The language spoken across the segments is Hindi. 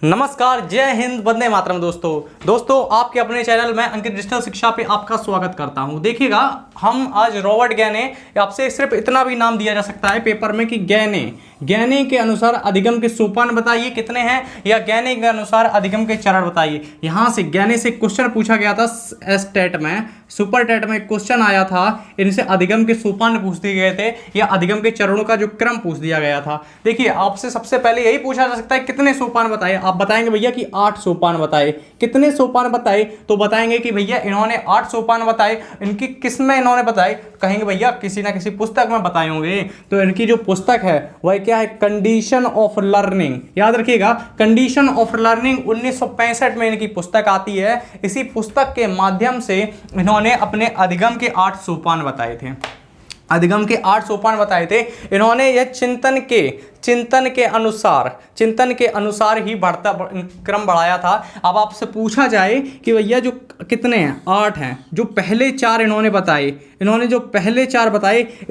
नमस्कार, जय हिंद, वंदे मातरम। दोस्तों आपके अपने चैनल में अंकित डिजिटल शिक्षा पे आपका स्वागत करता हूं। देखिएगा, हम आज रॉबर्ट गैने, आपसे सिर्फ इतना भी नाम दिया जा सकता है पेपर में कि गैने के अनुसार अधिगम के सोपान बताइए कितने हैं, या गैने के अनुसार अधिगम के चरण बताइए। यहां से गैने से क्वेश्चन पूछा गया था एस टेट में, सुपर टेट में क्वेश्चन आया था। इनसे अधिगम के सोपान पूछ दिए गए थे या अधिगम के चरणों का जो क्रम पूछ दिया गया था। देखिए, आपसे सबसे पहले यही पूछा जा सकता है कितने सोपान बताए। आप बताएंगे भैया कि 8 सोपान बताए। कितने सोपान बताए, तो बताएंगे कि भैया इन्होंने 8 सोपान बताए। इनकी किस में इन्होंने बताए, कहेंगे भैया किसी ना किसी पुस्तक में बताए होंगे। तो इनकी जो पुस्तक है वह क्या है, कंडीशन ऑफ लर्निंग। याद रखिएगा, कंडीशन ऑफ लर्निंग 1965 में इनकी पुस्तक आती है। इसी पुस्तक के माध्यम से इन्होंने अपने अधिगम के 8 सोपान बताए थे। अधिगम के 8 सोपान बताए थे इन्होंने। यह चिंतन के अनुसार ही बढ़ता क्रम बढ़ाया था। अब आपसे पूछा जाए कि भैया जो कितने हैं, 8 हैं। जो पहले 4 इन्होंने बताए,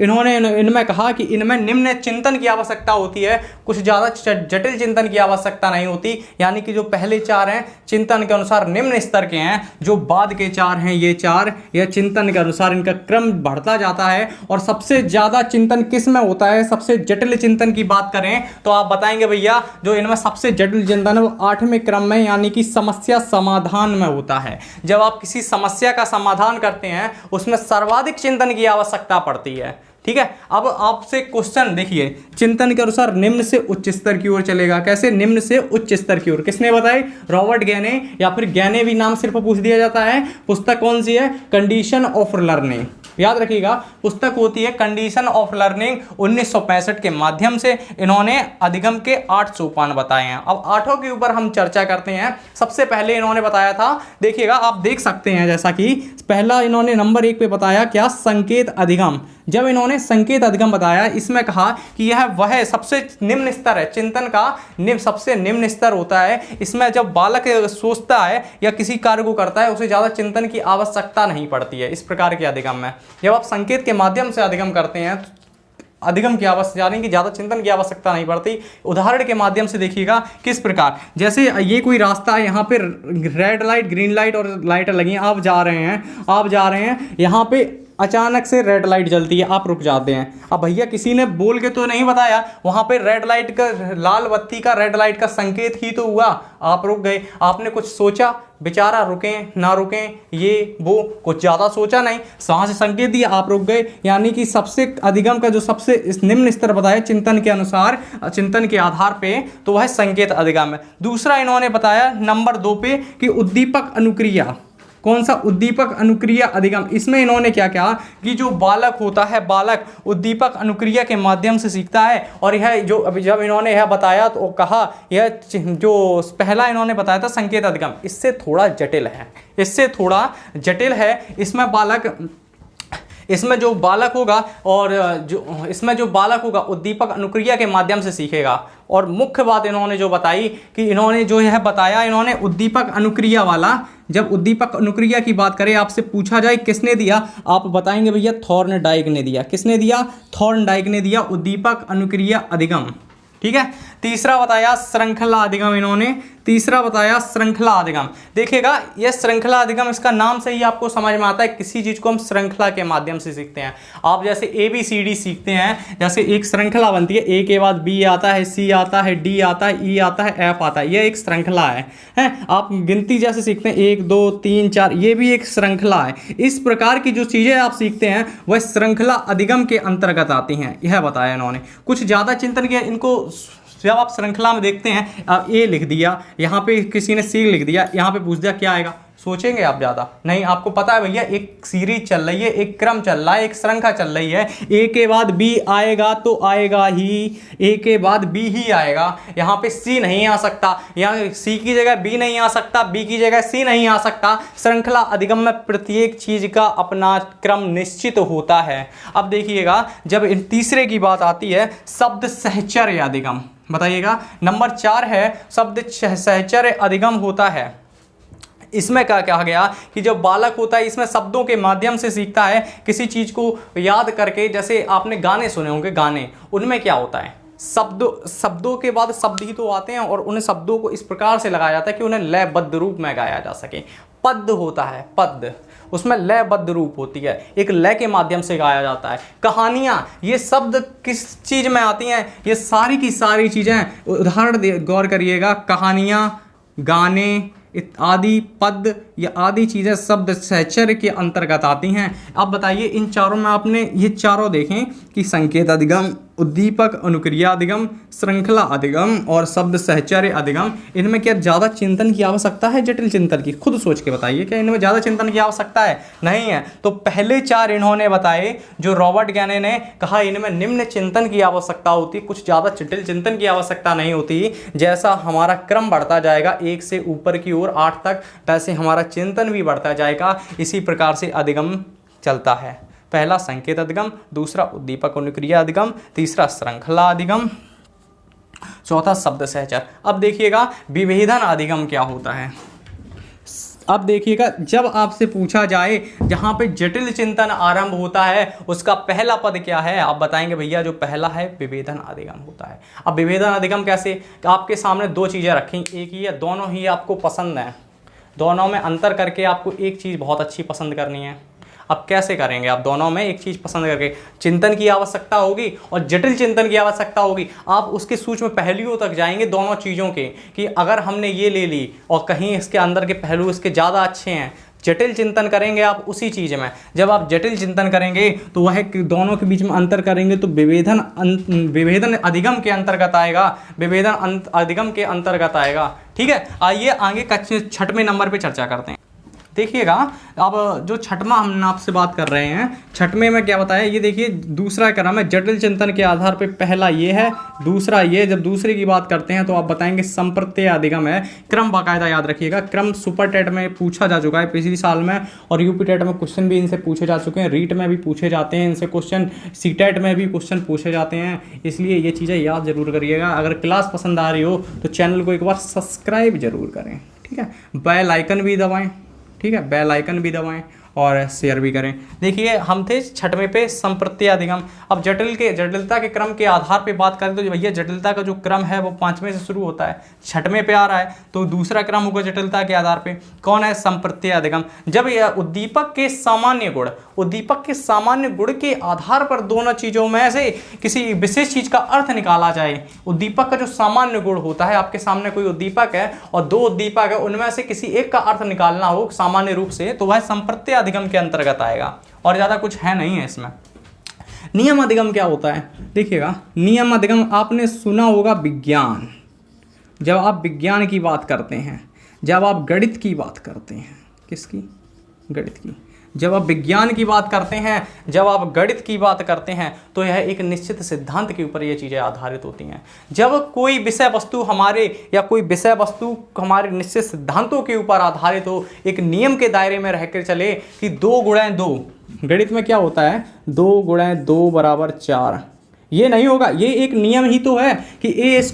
इन्होंने इनमें कहा कि इनमें निम्न चिंतन की आवश्यकता होती है, कुछ ज़्यादा जटिल चिंतन की आवश्यकता नहीं होती। यानी कि जो पहले 4 हैं चिंतन के अनुसार निम्न स्तर के हैं, जो बाद के 4 हैं ये 4 यह चिंतन के अनुसार इनका क्रम बढ़ता जाता है। और सबसे ज़्यादा चिंतन किस में होता है, सबसे जटिल चिंतन की बात करें तो आप बताएंगे भैया जो इनमें सबसे जटिल चिंतन है वो 8वें क्रम में, यानी कि समस्या समाधान में होता है। जब आप किसी समस्या का समाधान करते हैं उसमें सर्वाधिक चिंतन की आवश्यकता पड़ती है। ठीक है, अब आपसे क्वेश्चन देखिए, चिंतन के अनुसार निम्न से उच्च स्तर की ओर चलेगा। कैसे निम्न से उच्च स्तर की ओर, किसने बताई, रॉबर्ट गैने, या फिर गैने भी नाम सिर्फ पूछ दिया जाता है। पुस्तक कौन सी है, कंडीशन ऑफ लर्निंग। याद रखिएगा, पुस्तक होती है कंडीशन ऑफ लर्निंग। 1965 के माध्यम से इन्होंने अधिगम के 8 सोपान बताए हैं। अब 8 के ऊपर हम चर्चा करते हैं। सबसे पहले इन्होंने बताया था, देखिएगा आप देख सकते हैं, जैसा कि पहला इन्होंने नंबर 1 पे बताया क्या, संकेत अधिगम। जब इन्होंने संकेत अधिगम बताया, इसमें कहा कि यह वह सबसे निम्न स्तर है, चिंतन का सबसे निम्न स्तर होता है। इसमें जब बालक सोचता है या किसी कार्य को करता है उसे ज़्यादा चिंतन की आवश्यकता नहीं पड़ती है। इस प्रकार के अधिगम में जब आप संकेत के माध्यम से अधिगम करते हैं अधिगम की आवश्यकता, यानी कि ज़्यादा चिंतन की आवश्यकता नहीं पड़ती। उदाहरण के माध्यम से देखिएगा किस प्रकार, जैसे ये कोई रास्ता है, यहाँ पे रेड लाइट, ग्रीन लाइट और लाइट लगी हैं। आप जा रहे हैं, यहाँ पे अचानक से रेड लाइट जलती है, आप रुक जाते हैं। अब भैया किसी ने बोल के तो नहीं बताया, वहाँ पे रेड लाइट का, लाल बत्ती का रेड लाइट का संकेत ही तो हुआ, आप रुक गए। आपने कुछ सोचा, बेचारा रुकें ना रुकें, ये वो कुछ ज़्यादा सोचा नहीं, वहाँ से संकेत दिया, आप रुक गए। यानी कि सबसे अधिगम का जो सबसे निम्न स्तर बताया चिंतन के अनुसार, चिंतन के आधार पे, तो वह संकेत अधिगम है। दूसरा इन्होंने बताया नंबर 2 पे कि उद्दीपक अनुक्रिया। कौन सा, उद्दीपक अनुक्रिया अधिगम। इसमें इन्होंने क्या कहा कि जो बालक होता है, बालक उद्दीपक अनुक्रिया के माध्यम से सीखता है। और यह जो अभी जब इन्होंने यह बताया तो कहा, यह जो पहला इन्होंने बताया था संकेत अधिगम, इससे थोड़ा जटिल है। इसमें जो बालक होगा उद्दीपक अनुक्रिया के माध्यम से सीखेगा। और मुख्य बात इन्होंने जो बताई कि इन्होंने जो यह बताया, इन्होंने उद्दीपक अनुक्रिया वाला, जब उद्दीपक अनुक्रिया की बात करें, आपसे पूछा जाए किसने दिया, आप बताएंगे भैया थॉर्नडाइक ने दिया। किसने दिया, थॉर्नडाइक ने दिया उद्दीपक अनुक्रिया अधिगम। ठीक है, तीसरा बताया श्रृंखला अधिगम। इन्होंने तीसरा बताया श्रृंखला अधिगम। देखिएगा, यह श्रृंखला अधिगम, इसका नाम से ही आपको समझ में आता है किसी चीज को हम श्रृंखला के माध्यम से सीखते हैं। आप जैसे ABCD सीखते हैं, जैसे एक श्रृंखला बनती है, A के बाद B आता है, C आता है, D आता है, E आता है, F आता है, यह एक श्रृंखला है। आप गिनती जैसे सीखते हैं 1 2 3 4, ये भी एक श्रृंखला है। इस प्रकार की जो चीजें आप सीखते हैं वह श्रृंखला अधिगम के अंतर्गत आती हैं, यह बताया इन्होंने। कुछ ज्यादा चिंतन किया इनको। जब आप श्रृंखला में देखते हैं, आप A लिख दिया, यहाँ पे किसी ने C लिख दिया, यहाँ पे पूछ दिया क्या आएगा, सोचेंगे आप ज़्यादा नहीं। आपको पता है भैया एक सीरीज चल रही है, एक क्रम चल रहा है, एक श्रृंखला चल रही है। A के बाद B आएगा तो आएगा ही, A के बाद B ही आएगा। यहाँ पे C नहीं आ सकता, यहाँ C की जगह B नहीं आ सकता, B की जगह C नहीं आ सकता। श्रृंखला अधिगम में प्रत्येक चीज का अपना क्रम निश्चित होता है। अब देखिएगा, जब इन तीसरे की बात आती है, शब्द सहचर्य अधिगम, बताइएगा नंबर 4 है, शब्द सहचर्य अधिगम होता है। इसमें क्या कहा गया कि जब बालक होता है इसमें शब्दों के माध्यम से सीखता है किसी चीज़ को याद करके। जैसे आपने गाने सुने होंगे, गाने, उनमें क्या होता है, शब्दों के बाद शब्द ही तो आते हैं और उन शब्दों को इस प्रकार से लगाया जाता है कि उन्हें लयबद्ध रूप में गाया जा सके। पद होता है, पद, उसमें लयबद्ध रूप होती है, एक लय के माध्यम से गाया जाता है। कहानियाँ, ये शब्द किस चीज़ में आती हैं? ये सारी की सारी चीज़ें, उदाहरण गौर करिएगा, कहानियाँ, गाने आदि, पद, या आदि चीज़ें शब्द सहचर्य के अंतर्गत आती हैं। अब बताइए इन चारों में आपने ये चारों देखें कि संकेत अधिगम, उद्दीपक अनुक्रिया अधिगम, श्रृंखला अधिगम और शब्द सहचर्य अधिगम, इनमें क्या ज़्यादा चिंतन की आवश्यकता है, जटिल चिंतन की? खुद सोच के बताइए, क्या इनमें ज़्यादा चिंतन की आवश्यकता है? नहीं है। तो पहले चार इन्होंने बताए जो रॉबर्ट गैने ने कहा इनमें निम्न चिंतन की आवश्यकता होती, कुछ ज़्यादा जटिल चिंतन की आवश्यकता नहीं होती। जैसा हमारा क्रम बढ़ता जाएगा 1 से ऊपर की ओर 8 तक, वैसे हमारा चिंतन भी बढ़ता जाएगा। इसी प्रकार से अधिगम चलता है। पहला संकेत अधिगम, दूसरा उद्दीपक अनुक्रिया अधिगम, तीसरा श्रृंखला अधिगम, चौथा शब्द सहचर। अब देखिएगा विभेदन अधिगम क्या होता है। अब देखिएगा जब आपसे पूछा जाए जहाँ पे जटिल चिंतन आरंभ होता है उसका पहला पद क्या है, आप बताएंगे भैया जो पहला है विभेदन अधिगम होता है। अब विभेदन अधिगम कैसे? आपके सामने दो चीज़ें रखी, एक ही है, दोनों ही आपको पसंद है, दोनों में अंतर करके आपको एक चीज़ बहुत अच्छी पसंद करनी है। अब कैसे करेंगे आप? दोनों में एक चीज़ पसंद करके चिंतन की आवश्यकता होगी और जटिल चिंतन की आवश्यकता होगी। आप उसके सूक्ष्म पहलुओं तक जाएंगे दोनों चीज़ों के, कि अगर हमने ये ले ली और कहीं इसके अंदर के पहलू इसके ज़्यादा अच्छे हैं, जटिल चिंतन करेंगे आप उसी चीज़ में। जब आप जटिल चिंतन करेंगे तो वह दोनों के बीच में अंतर करेंगे तो विभेदन अधिगम के अंतर्गत आएगा, विभेदन अधिगम के अंतर्गत आएगा। ठीक है, आइए आगे छठवें नंबर पे चर्चा करते हैं। देखिएगा अब जो छठवां हम आपसे बात कर रहे हैं, छठवें में क्या बताया, ये देखिए दूसरा क्रम है जटिल चिंतन के आधार पे। पहला ये है, दूसरा ये। जब दूसरे की बात करते हैं तो आप बताएंगे संप्रत्यय अधिगम है। क्रम बाकायदा याद रखिएगा, क्रम सुपर टेट में पूछा जा चुका है पिछले साल में, और यूपी टेट में क्वेश्चन भी इनसे पूछे जा चुके हैं, रीट में भी पूछे जाते हैं इनसे क्वेश्चन, सी टेट में भी क्वेश्चन पूछे जाते हैं। इसलिए ये चीज़ें याद जरूर करिएगा। अगर क्लास पसंद आ रही हो तो चैनल को एक बार सब्सक्राइब जरूर करें। ठीक है, बेल आइकन भी दबाएं। ठीक है, बेल आइकन भी दबाएं और शेयर भी करें। देखिए हम थे छठवें पे संप्रत्यय अधिगम। अब जटिलता के क्रम के आधार पे बात करें तो भैया जटिलता का जो क्रम है वो 5वें से शुरू होता है, छठवें पे आ रहा है, तो दूसरा क्रम होगा जटिलता के आधार पे। कौन है? संप्रत्यय अधिगम। जब यह उद्दीपक के सामान्य गुण के आधार पर दोनों चीज़ों में से किसी विशेष चीज़ का अर्थ निकाला जाए। उद्दीपक का जो सामान्य गुण होता है, आपके सामने कोई उद्दीपक है और दो उद्दीपक है, उनमें से किसी एक का अर्थ निकालना हो सामान्य रूप से, तो वह संप्रत्यय अधिगम के अंतर्गत आएगा, और ज़्यादा कुछ है नहीं है इसमें। नियम अधिगम क्या होता है? देखिएगा नियम अधिगम आपने सुना होगा विज्ञान, जब आप विज्ञान की बात करते हैं, जब आप गणित की बात करते हैं, किसकी? गणित की। जब आप विज्ञान की बात करते हैं, जब आप गणित की बात करते हैं, तो यह एक निश्चित सिद्धांत के ऊपर ये चीज़ें आधारित होती हैं। जब कोई विषय वस्तु हमारे निश्चित सिद्धांतों के ऊपर आधारित हो, एक नियम के दायरे में रहकर चले कि 2 × 2, गणित में क्या होता है 2 × 2 = 4, ये नहीं होगा। ये एक नियम ही तो है कि a² +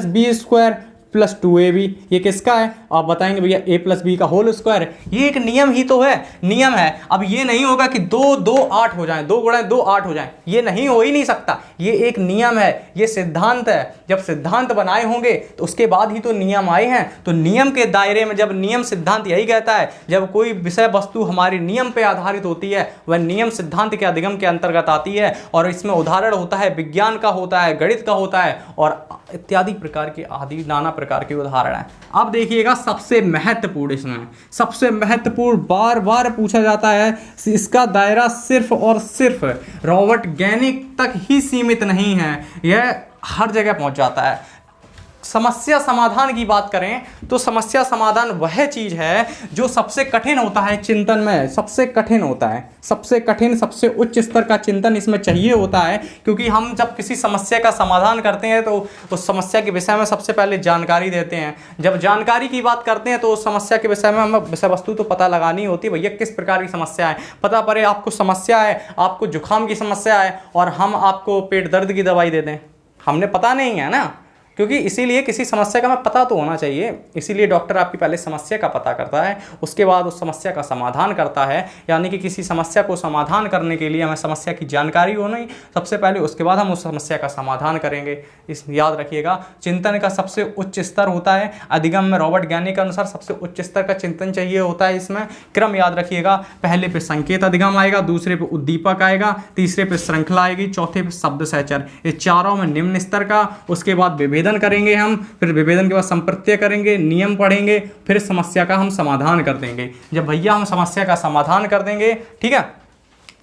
b² + 2ab, ये किसका है? आप बताएंगे भैया a + b का होल स्क्वायर है। ये एक नियम ही तो है, नियम है। अब ये नहीं होगा कि 2 2 8 हो जाए, 2 × 2 8 हो जाए, ये नहीं हो ही नहीं सकता। ये एक नियम है, ये सिद्धांत है। जब सिद्धांत बनाए होंगे तो उसके बाद ही तो नियम आए हैं। तो नियम के दायरे में, जब नियम सिद्धांत यही कहता है, जब कोई विषय वस्तु हमारे नियम पे आधारित होती है, वह नियम सिद्धांत के अधिगम के अंतर्गत आती है। और इसमें उदाहरण होता है विज्ञान का, होता है गणित का, होता है और इत्यादि प्रकार के आदि नाना प्रकार के उदाहरण हैं। अब देखिएगा सबसे महत्वपूर्ण, इसमें सबसे महत्वपूर्ण बार बार पूछा जाता है, इसका दायरा सिर्फ और सिर्फ रॉबर्ट गैने तक ही सीमित नहीं है, यह हर जगह पहुंच जाता है। समस्या समाधान की बात करें तो समस्या समाधान वह चीज़ है जो सबसे कठिन होता है चिंतन में, सबसे कठिन होता है, सबसे कठिन, सबसे उच्च स्तर का चिंतन इसमें चाहिए होता है। क्योंकि हम जब किसी समस्या का समाधान करते हैं तो उस समस्या के विषय में सबसे पहले जानकारी देते हैं। जब जानकारी की बात करते हैं तो उस समस्या के विषय में हमें विषय वस्तु तो पता लगानी होती है, भैया किस प्रकार की समस्या है। पता पड़े आपको समस्या है, आपको जुकाम की समस्या है और हम आपको पेट दर्द की दवाई दे दें, हमने पता नहीं है ना, क्योंकि इसीलिए किसी समस्या का हमें पता तो होना चाहिए, इसीलिए डॉक्टर आपकी पहले समस्या का पता करता है, उसके बाद उस समस्या का समाधान करता है। यानी कि किसी समस्या को समाधान करने के लिए हमें समस्या की जानकारी होनी सबसे पहले, उसके बाद हम उस समस्या का समाधान करेंगे। इस याद रखिएगा, चिंतन का सबसे उच्च स्तर होता है अधिगम में रॉबर्ट ज्ञानी के अनुसार सबसे उच्च स्तर का चिंतन चाहिए होता है। इसमें क्रम याद रखिएगा, पहले पे संकेत अधिगम आएगा, दूसरे पे उद्दीपक आएगा, तीसरे पे श्रृंखला आएगी, चौथे पे शब्द सहचर, ये चारों में निम्न स्तर का। उसके बाद विभेदन करेंगे हम, फिर विभेदन के बाद संप्रत्यय करेंगे, नियम पढ़ेंगे, फिर समस्या का हम समाधान कर देंगे। जब भैया हम समस्या का समाधान कर देंगे, ठीक है,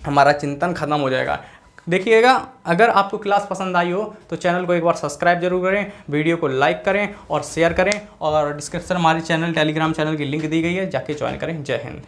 हमारा चिंतन खत्म हो जाएगा। देखिएगा, अगर आपको क्लास पसंद आई हो तो चैनल को एक बार सब्सक्राइब जरूर करें, वीडियो को लाइक करें और शेयर करें, और डिस्क्रिप्शन हमारे चैनल टेलीग्राम चैनल की लिंक दी गई है, जाके ज्वाइन करें। जय हिंद।